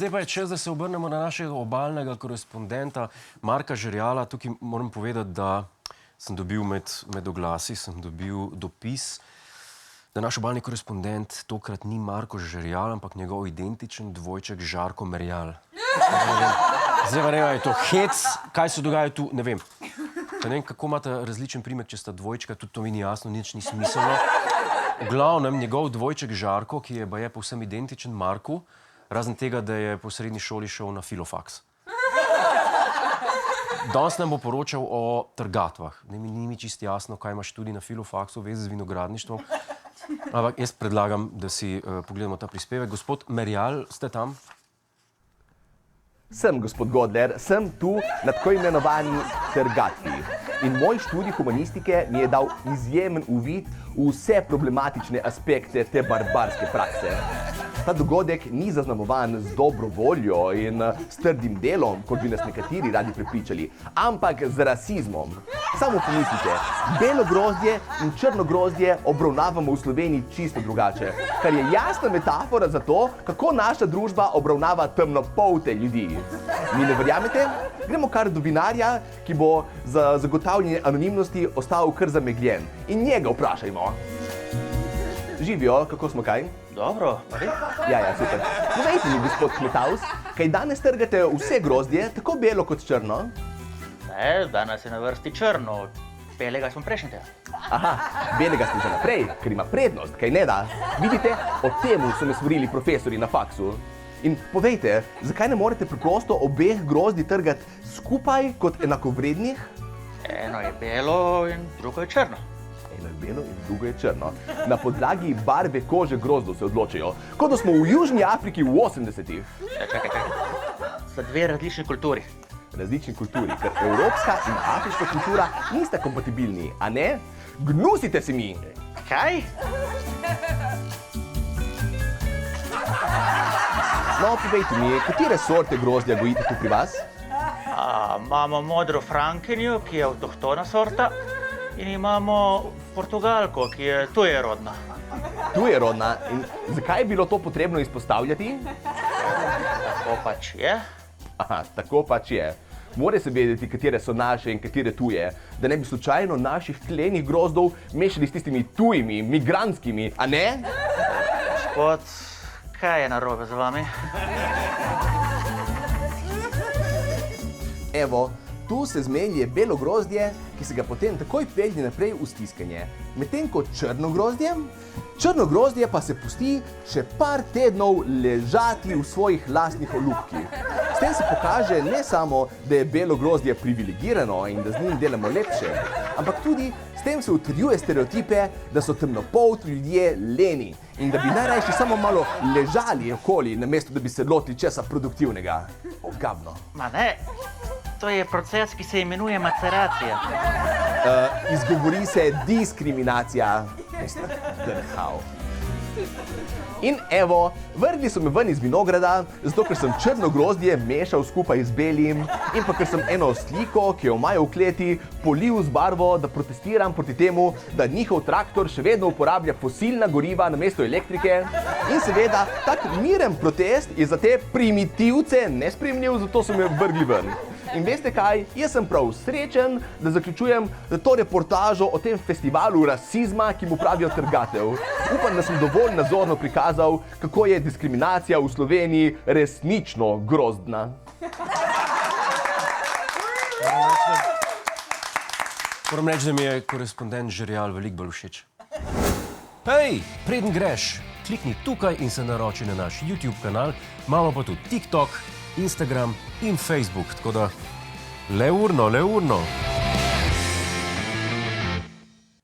zdaj pa je čas, da se obrnemo na našega obalnega korespondenta Marka Žerjala. Tukaj moram povedati, da sem dobil med oglasi, sem dobil dopis, da naš obalni korespondent tokrat ni Marko Žerjal, ampak njegov identičen dvojček Žarko Merjal. Zdaj pa ne vem, je to hec, kaj se dogaja tu, ne vem. Ne vem, kako imate različen primek, če sta dvojčka, tudi to mi ni jasno, nič ni smiselno. V glavnem, njegov dvojček Žarko, ki je povsem identičen Marku, razen tega, da je po srednji šoli šel na filofaks. Danes nam bo poročal o trgatvah. Ni mi čisto jasno, kaj imaš tudi na filofaksu, vezi z vinogradništvom. Ampak jaz predlagam, da si pogledamo ta prispevek. Gospod Merjal, ste tam? Sem, gospod Godler, sem tu na tako imenovani trgatvi. In moj študij humanistike mi je dal izjemen uvid v vse problematične aspekte te barbarske prakse. Ta dogodek ni zaznamovan z dobro voljo in s trdim delom, kot bi nas nekateri radi prepričali, ampak z rasizmom. Samo pomislite, belo grozdje in črno grozdje obravnavamo v Sloveniji čisto drugače, kar je jasna metafora za to, kako naša družba obravnava temnopolte ljudi. Mi ne verjamete? Gremo kar do vinarja, ki bo za zagotavljanje anonimnosti ostal kar zamegljen. In njega vprašajmo. Živijo, kako smo kaj? Dobro, pa res? Ja, super. Povejte mi, gospod Kmetavs, kaj danes trgate vse grozdje, tako belo kot črno? Ne, danes je na vrsti črno, belega smo prejšnji teden. Aha, belega ste že naprej, ker ima prednost, kaj ne da? Vidite, o temu so me svarili profesori na faksu. In povejte, zakaj ne morete preprosto obeh grozdij trgati skupaj kot enakovrednih? Eno je belo in drugo je črno. Eno je belo in drugo je črno. Na podlagi barve kože grozdov se odločajo, kot da smo v Južni Afriki v 80-ih. Čakaj. Sta dve različni kulturi. Različni kulturi, ker evropska in afriška kultura nista kompatibilni, a ne? Gnusite se mi! Kaj? No, povejte mi, katere sorte grozdja gojite tu pri vas? Imamo modro frankinjo, ki je avtohtona sorta, in imamo portugalko, ki je tujerodna. Tujerodna? In zakaj je bilo to potrebno izpostavljati? Tako pač je. Aha, tako pač je. Mora se vedeti, katere so naše in katere tuje, da ne bi slučajno naših tlenih grozdov mešali s tistimi tujimi, migrantskimi, a ne? Gospod, kaj je narobe z vami? Evo, tu se zmelje belo grozdje, ki se ga potem takoj pelje naprej v stiskanje. Medtem ko črno grozdje pa se pusti še par tednov ležati v svojih lastnih olupkih. S tem se pokaže ne samo, da je belo grozdje privilegirano in da z njim delamo lepše, ampak tudi s tem se utrjuje stereotipe, da so temnopolti ljudje leni in da bi najrajši samo malo ležali okoli, namesto da bi se lotili česa produktivnega. Ogabno. Ma ne, to je proces, ki se imenuje maceracija. Izgovori se diskriminacija. Drhal. In evo, vrgli so me ven iz vinograda, zato ker sem črno grozdje mešal skupaj z belim in pa ker sem eno sliko, ki jo imajo v kleti, polil z barvo, da protestiram proti temu, da njihov traktor še vedno uporablja fosilna goriva namesto elektrike. In seveda, tak miren protest je za te primitivce nesprejemljiv, zato so me vrgli ven. In veste kaj, jaz sem prav srečen, da zaključujem to reportažo o tem festivalu rasizma, ki mu pravijo trgatev. Upam, da sem dovolj nazorno prikazal, kako je diskriminacija v Sloveniji resnično grozdna. Moram reči, da mi je korespondent Žerjal veliko bolj všeč. Hej, preden greš, klikni tukaj in se naroči na naš YouTube kanal, imamo pa tudi TikTok, Instagram in Facebook, tako da le urno.